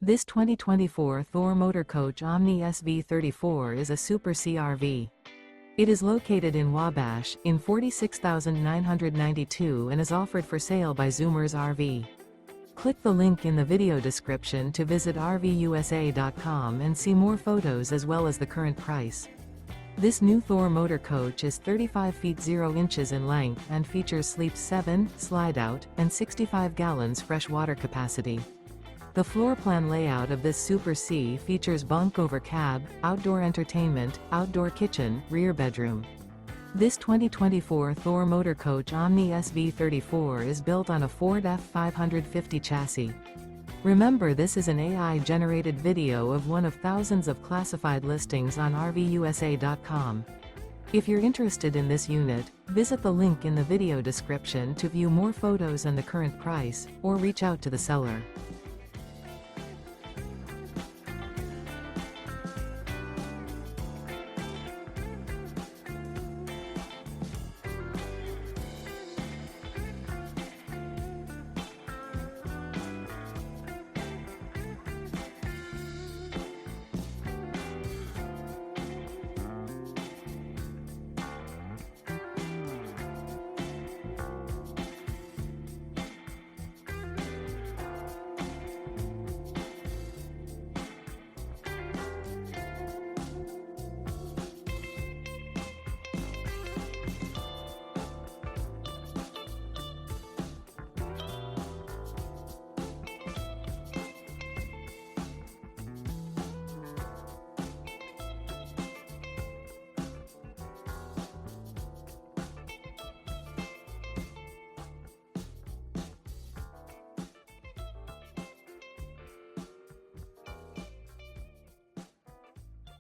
This 2024 Thor Motor Coach Omni SV34 is a Super CRV. It is located in Wabash, in 46,992 and is offered for sale by Zoomers RV. Click the link in the video description to visit RVUSA.com and see more photos as well as the current price. This new Thor Motor Coach is 35 feet 0 inches in length and features Sleep 7, Slideout, and 65 gallons fresh water capacity. The floor plan layout of this Super C features bunk over cab, outdoor entertainment, outdoor kitchen, rear bedroom. This 2024 Thor Motor Coach Omni SV34 is built on a Ford F550 chassis. Remember, this is an AI-generated video of one of thousands of classified listings on RVUSA.com. If you're interested in this unit, visit the link in the video description to view more photos and the current price, or reach out to the seller.